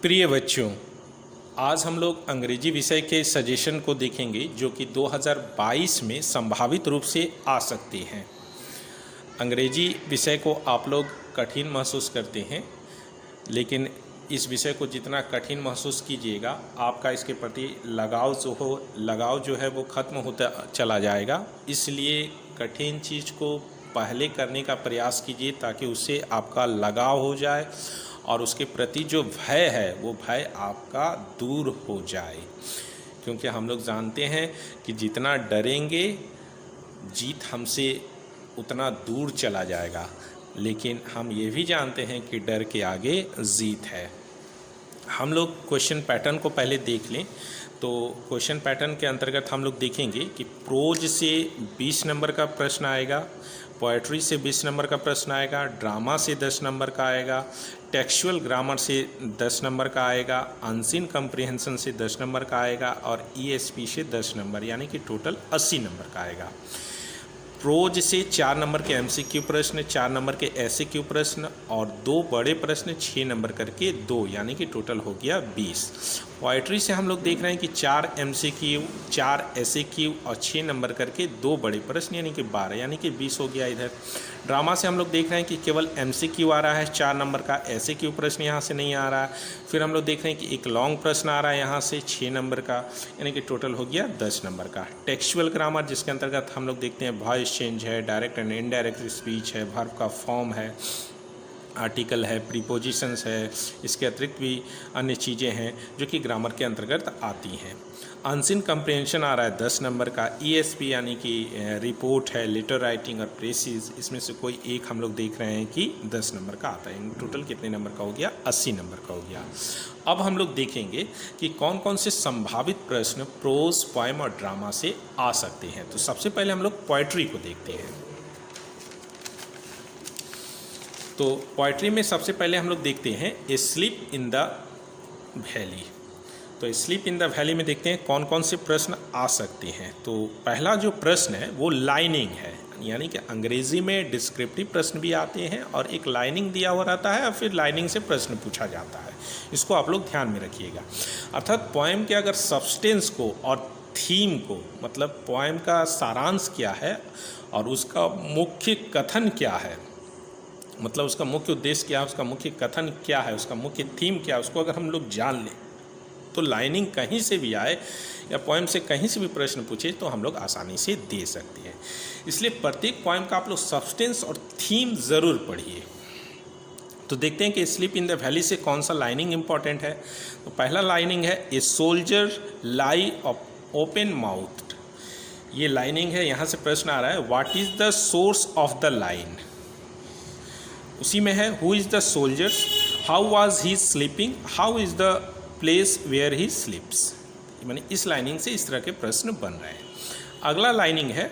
प्रिय बच्चों, आज हम लोग अंग्रेजी विषय के सजेशन को देखेंगे जो कि 2022 में संभावित रूप से आ सकते हैं। अंग्रेजी विषय को आप लोग कठिन महसूस करते हैं, लेकिन इस विषय को जितना कठिन महसूस कीजिएगा, आपका इसके प्रति लगाव जो है वो ख़त्म होता चला जाएगा। इसलिए कठिन चीज़ को पहले करने का प्रयास कीजिए ताकि उससे आपका लगाव हो जाए और उसके प्रति जो भय है वो भय आपका दूर हो जाए। क्योंकि हम लोग जानते हैं कि जितना डरेंगे जीत हमसे उतना दूर चला जाएगा, लेकिन हम ये भी जानते हैं कि डर के आगे जीत है। हम लोग क्वेश्चन पैटर्न को पहले देख लें। तो क्वेश्चन पैटर्न के अंतर्गत हम लोग देखेंगे कि प्रोज से 20 नंबर का प्रश्न आएगा, पोएट्री से 20 नंबर का प्रश्न आएगा, ड्रामा से 10 नंबर का आएगा, टेक्सचुअल ग्रामर से 10 नंबर का आएगा, अनसीन कम्प्रिहेंशन से 10 नंबर का आएगा और ईएसपी से 10 नंबर, यानी कि टोटल 80 नंबर का आएगा। प्रोज से 4 नंबर के एमसीक्यू प्रश्न, 4 नंबर के एसएक्यू प्रश्न और 2 बड़े प्रश्न 6 नंबर करके 2, यानी कि टोटल हो गया 20। पोएट्री से हम लोग देख रहे हैं कि 4 एमसीक्यू, 4 एसएक्यू और 6 नंबर करके 2 बड़े प्रश्न, यानी कि 12, यानी कि 20 हो गया इधर। ड्रामा से हम लोग देख रहे हैं कि केवल एमसीक्यू आ रहा है 4 नंबर का, एसएक्यू प्रश्न यहाँ से नहीं आ रहा है। फिर हम लोग देख रहे हैं कि एक लॉन्ग प्रश्न आ रहा है यहाँ से 6 नंबर का, यानी कि टोटल हो गया 10 नंबर का। टेक्सचुअल ग्रामर जिसके अंतर्गत हम लोग देखते हैं वॉइस चेंज है, डायरेक्ट एंड इनडायरेक्ट स्पीच है, वर्ब का फॉर्म है, आर्टिकल है, प्रीपोजिशंस है, इसके अतिरिक्त भी अन्य चीज़ें हैं जो कि ग्रामर के अंतर्गत आती हैं। अनसीन कम्प्रिहेंशन आ रहा है 10 नंबर का। ईएसपी यानी कि रिपोर्ट है, लेटर राइटिंग और प्रेसिस, इसमें से कोई एक हम लोग देख रहे हैं कि 10 नंबर का आता है। टोटल कितने नंबर का हो गया? 80 नंबर का हो गया। अब हम लोग देखेंगे कि कौन कौन से संभावित प्रश्न प्रोज, पोएम और ड्रामा से आ सकते हैं। तो सबसे पहले हम लोग पोएट्री को देखते हैं। तो पोएट्री में सबसे पहले हम लोग देखते हैं ए स्लीप इन द वैली। तो स्लीप इन द वैली में देखते हैं कौन कौन से प्रश्न आ सकते हैं। तो पहला जो प्रश्न है वो लाइनिंग है, यानी कि अंग्रेजी में डिस्क्रिप्टिव प्रश्न भी आते हैं और एक लाइनिंग दिया हुआ रहता है और फिर लाइनिंग से प्रश्न पूछा जाता है। इसको आप लोग ध्यान में रखिएगा। अर्थात पोएम के अगर सब्सटेंस को और थीम को, मतलब पोएम का सारांश क्या है और उसका मुख्य कथन क्या है, मतलब उसका मुख्य उद्देश्य क्या है, उसका मुख्य कथन क्या है, उसका मुख्य थीम क्या है, उसको अगर हम लोग जान लें तो लाइनिंग कहीं से भी आए या पोएम से कहीं से भी प्रश्न पूछे तो हम लोग आसानी से दे सकते हैं। इसलिए प्रत्येक पोएम का आप लोग सब्सटेंस और थीम ज़रूर पढ़िए। तो देखते हैं कि स्लीप इन द वैली से कौन सा लाइनिंग इंपॉर्टेंट है। तो पहला लाइनिंग है a soldier lie open mouth. ये लाइनिंग है, यहाँ से प्रश्न आ रहा है what is the source of the line. उसी में है who is the soldier, how was he sleeping, how is the place where he sleeps. यानी इस लाइनिंग से इस तरह के प्रश्न बन रहे हैं। अगला लाइनिंग है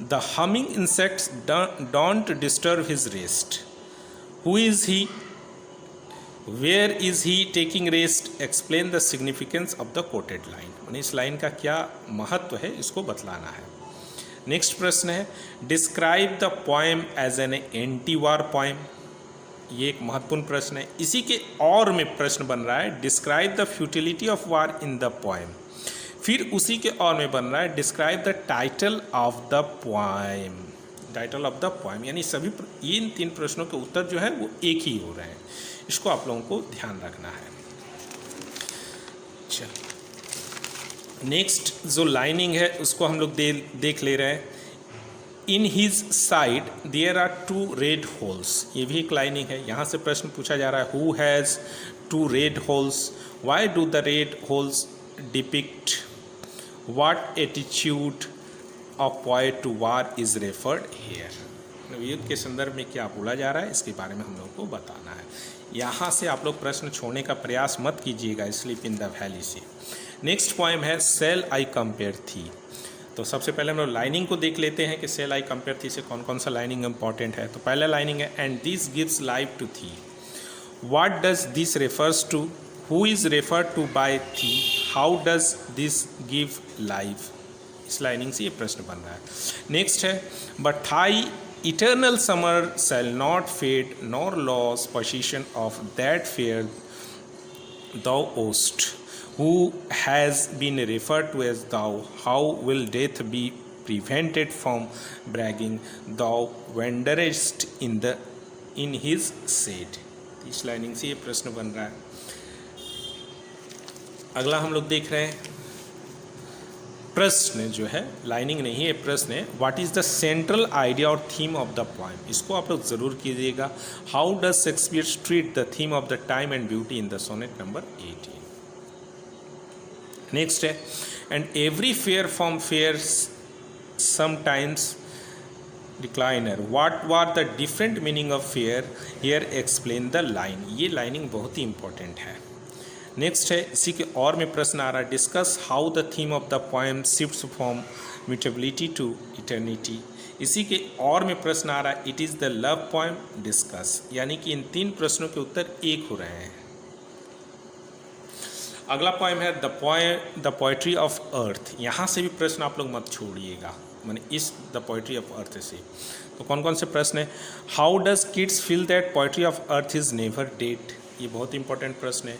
the humming insects don't disturb his rest, who is he, where is he taking rest, explain the significance of the quoted line. यानी इस लाइन का क्या महत्व है इसको बतलाना है। नेक्स्ट प्रश्न है describe the poem as an anti war poem. ये एक महत्वपूर्ण प्रश्न है। इसी के और में प्रश्न बन रहा है describe the futility of war in the poem. फिर उसी के और में बन रहा है describe the title of the poem. Title of the poem, यानी सभी इन 3 प्रश्नों के उत्तर जो है वो एक ही हो रहे हैं। इसको आप लोगों को ध्यान रखना है। चलो नेक्स्ट जो लाइनिंग है उसको हम लोग देख ले रहे हैं। In his side there are 2 red holes. ये भी एक लाइनिंग है। यहाँ से प्रश्न पूछा जा रहा है who has 2 red holes, why do the red holes depict, what attitude of poet to war is referred here. युद्ध के संदर्भ में क्या बोला जा रहा है इसके बारे में हम लोग को बताना है। यहाँ से आप लोग प्रश्न छोड़ने का प्रयास मत कीजिएगा स्लीप इन द वैली से। नेक्स्ट पोएम है सेल आई कंपेयर थी। तो सबसे पहले हम लोग लाइनिंग को देख लेते हैं कि सेल आई कंपेयर थी से कौन कौन सा लाइनिंग इंपॉर्टेंट है। तो पहला लाइनिंग है and this gives life to thee, what does this refers to, who is referred to by thee, how does this give life. इस लाइनिंग से ये प्रश्न बन रहा है। नेक्स्ट है but thy eternal summer shall not fade nor lose possession of that fair thou ost, who has been referred to as thou, how will death be prevented from bragging, thou wanderest in his shade। इस lining से ये प्रश्न बन रहा है। अगला हम लोग देख रहे हैं प्रश्न जो है, लाइनिंग नहीं है, प्रश्न है, what is the central idea और थीम ऑफ द पोएम। इसको आप लोग जरूर कीजिएगा। How does Shakespeare treat the theme of the time and beauty in the sonnet number 18। Next है, and every fair from fair sometimes decliner, what were the different meaning of fear, here explain the line। ये lining बहुत ही important है। Next है, इसी के और में प्रश्न आ रहा है, discuss how the theme of the poem shifts from mutability to eternity. इसी के और में प्रश्न आ रहा है, it is the love poem, discuss. यानी कि इन तीन प्रश्नों के उत्तर एक हो रहे हैं। अगला पोएम है द पोएट्री ऑफ अर्थ। यहाँ से भी प्रश्न आप लोग मत छोड़िएगा, माने इस द पोएट्री ऑफ अर्थ से। तो कौन कौन से प्रश्न है, how does Keats feel that poetry of earth is never dead, ये बहुत इंपॉर्टेंट प्रश्न है।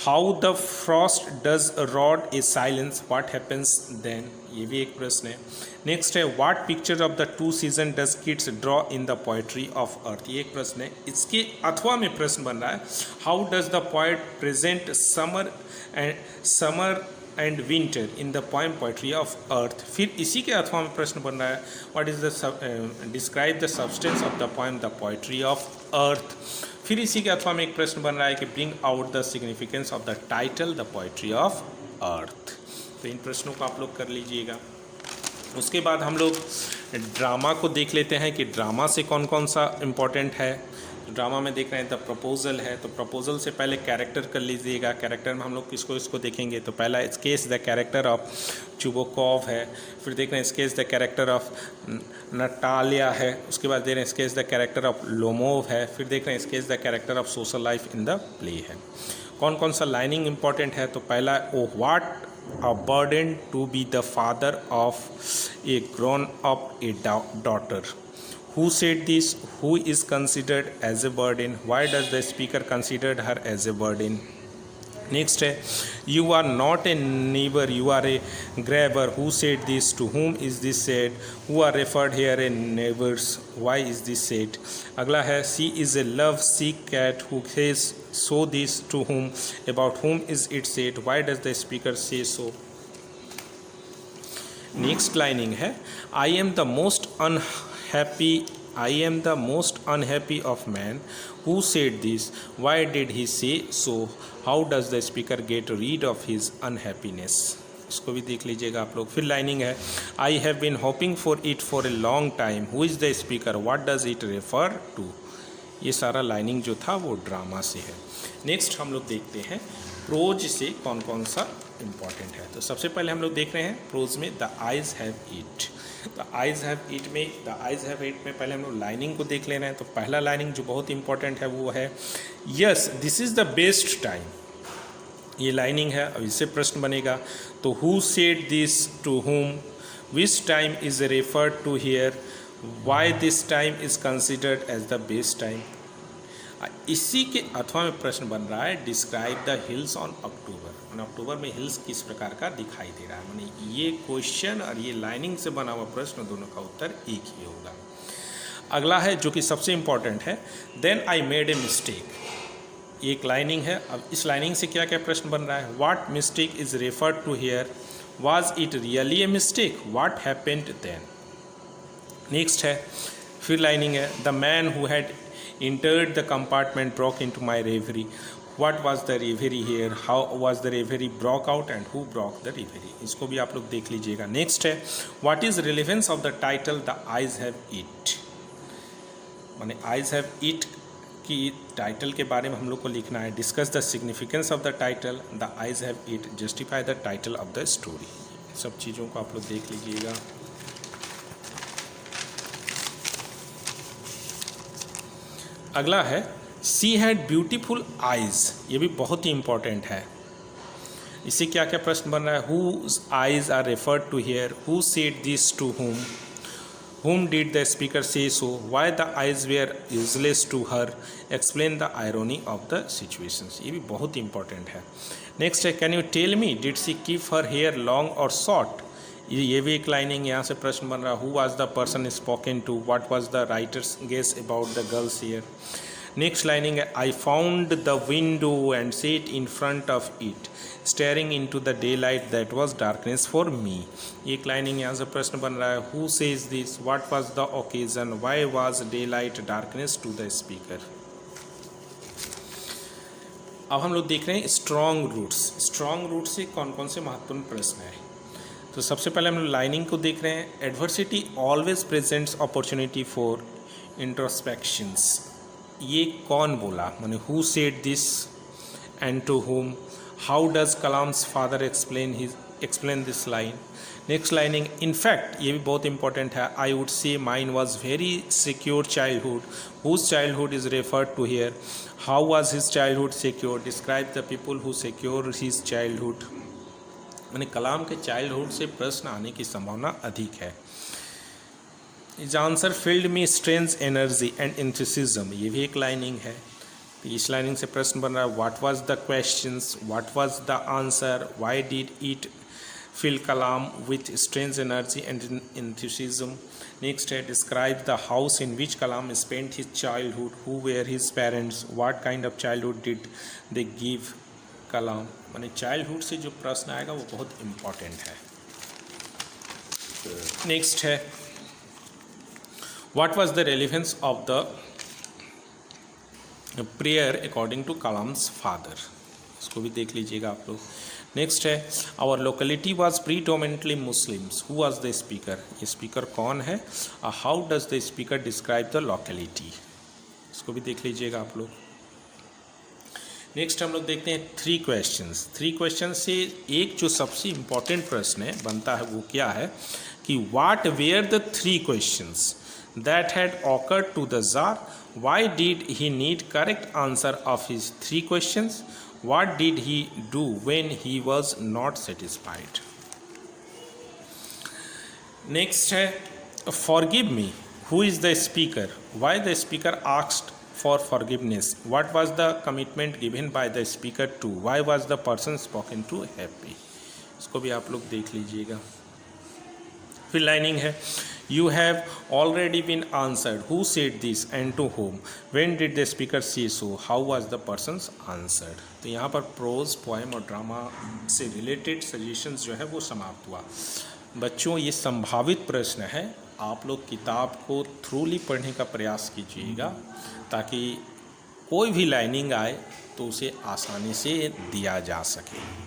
How the frost does wrought a silence, what happens then, ये भी एक प्रश्न है। नेक्स्ट है, what picture of the two season does Keats draw in the poetry of earth, ये एक प्रश्न है। इसके अथवा में प्रश्न बन रहा है, how does the poet present summer and winter in the poem poetry of अर्थ। फिर इसी के अथवा में प्रश्न बन रहा है, what is the describe the substance of the poem the poetry of अर्थ। फिर इसी के अथवा में एक प्रश्न बन रहा है कि bring out the significance of the title the poetry of अर्थ। तो इन प्रश्नों को आप लोग कर लीजिएगा। उसके बाद हम लोग ड्रामा को देख लेते हैं कि ड्रामा से कौन कौन सा इम्पोर्टेंट है। ड्रामा में देख रहे हैं द प्रपोजल है, तो प्रपोजल से पहले कैरेक्टर कर लीजिएगा। कैरेक्टर में हम लोग इसको देखेंगे, तो पहला sketch the character of Chubukov है। फिर देख रहे हैं sketch the character of Natalia है। उसके बाद देख रहे हैं sketch the character of Lomov है। फिर देख रहे हैं sketch the character of social life in the play है। कौन कौन सा लाइनिंग इंपॉर्टेंट है, तो पहला, oh what a burden to be the father of a grown up a daughter, who said this, who is considered as a burden, why does the speaker consider her as a burden। Next है, you are not a neighbour you are a grabber, who said this, to whom is this said, who are referred here a neighbors, why is this said। अगला है, she is a love sick cat, who says so this, to whom, about whom is it said, why does the speaker say so। Next lining है, I am the most unhappy of man, who said this, why did he say so, how does the speaker get rid of his unhappiness। इसको भी देख लीजिएगा आप लोग। फिर lining है, I have been hoping for it for a long time, who is the speaker, what does it refer to। ये सारा लाइनिंग जो था वो ड्रामा से है। नेक्स्ट हम लोग देखते हैं प्रोज से कौन कौन सा इम्पॉर्टेंट है। तो सबसे पहले हम लोग देख रहे हैं प्रोज में the eyes have it. The eyes have it में पहले हम लोग लाइनिंग को देख ले रहे हैं। तो पहला लाइनिंग जो बहुत इंपॉर्टेंट है वो है, yes this is the best time, ये लाइनिंग है। अब इससे प्रश्न बनेगा, तो who said this, to whom, which time is referred to here, why this time is considered as the best time। इसी के अथवा में प्रश्न बन रहा है, describe the hills on October, October में हिल्स किस प्रकार का दिखाई दे रहा है। माने ये क्वेश्चन और ये लाइनिंग से बना हुआ प्रश्न दोनों का उत्तर एक ही होगा। अगला है जो कि सबसे इंपॉर्टेंट है, then I made a mistake, एक लाइनिंग है। अब इस लाइनिंग से क्या क्या प्रश्न बन रहा है, what mistake is referred to here, was it really a mistake, what happened then. Next है, फिर लाइनिंग है, the man who had entered the compartment broke into my reverie, what was the reverie here, how was the reverie broke out and who broke the reverie। इसको भी आप लोग देख लीजिएगा। Next है, what is relevance of the title the eyes have it, माने eyes have it की title के बारे में हम लोग को लिखना है। Discuss the significance of the title the eyes have it, justify the title of the story. सब चीज़ों को आप लोग देख लीजिएगा। अगला है, सी हैड ब्यूटीफुल आइज, ये भी बहुत ही इंपॉर्टेंट है। इससे क्या क्या प्रश्न बन रहा है, whose eyes are referred to here, who said this, to whom, Whom did the speaker say so? Why the eyes were useless to her? Explain the irony of the situations. ये भी बहुत इंपॉर्टेंट है. Next है, can you tell me did she keep her hair long or short? ये भी एक lining यहाँ से प्रश्न बन रहा. Who was the person spoken to? What was the writer's guess about the girl's hair? Next lining है, I found the window and sat in front of it staring into the daylight that was darkness for me. एक lining यहाँ से प्रश्न बन रहा है, who says this? What was the occasion? Why was daylight darkness to the speaker? अब हम लोग देख रहे हैं स्ट्रॉन्ग रूट्स. स्ट्रॉन्ग रूट से कौन कौन से महत्वपूर्ण प्रश्न हैं. तो सबसे पहले हम लोग लाइनिंग को देख रहे हैं. Adversity always presents opportunity for introspections. ये कौन बोला, माने who said this and to whom? How does Kalam's father explain this line? Next lining, in fact ये भी बहुत इंपॉर्टेंट है. I would say mine was very secure childhood. Whose childhood is referred to here. How was his childhood secure? Describe the people who secure his childhood. मैंने कलाम के childhood से प्रश्न आने की संभावना अधिक है. इस आंसर फील्ड में स्ट्रेंज एनर्जी एंड एंथुसिज्म. ये भी एक लाइनिंग है. तो इस लाइनिंग से प्रश्न बन रहा है, what was the questions? What was the answer? Why did it fill Kalam with strange energy and enthusiasm? Next है, describe the house in which Kalam spent his childhood. Who were his parents? What kind of childhood did they give Kalam? माने childhood से जो प्रश्न आएगा वो बहुत important है. Next है, what was the relevance of the prayer according to Kalam's father? इसको भी देख लीजिएगा आप लोग. नेक्स्ट है, our locality was predominantly Muslims. Who was the speaker? ये स्पीकर कौन है? How does the speaker describe the locality? इसको भी देख लीजिएगा आप लोग. नेक्स्ट हम लोग देखते हैं थ्री क्वेश्चंस. थ्री क्वेश्चन से एक जो सबसे इम्पॉर्टेंट प्रश्न है बनता है वो क्या है कि what were the three questions that had occurred to the Tsar? Why did he need correct answer of his three questions? What did he do when he was not satisfied? Next है, forgive me. Who is the speaker? Why the speaker asked for forgiveness? What was the commitment given by the speaker to? Why was the person spoken to happy? इसको भी आप लोग देख लीजिएगा. फिर lining है, you have already been answered. Who said this and to whom? When did the speaker say so? How was the person's answered? तो यहाँ पर प्रोज, पोएम और ड्रामा से रिलेटेड सजेशंस जो है वो समाप्त हुआ. बच्चों ये संभावित प्रश्न है, आप लोग किताब को थ्रूली पढ़ने का प्रयास कीजिएगा ताकि कोई भी लाइनिंग आए तो उसे आसानी से दिया जा सके.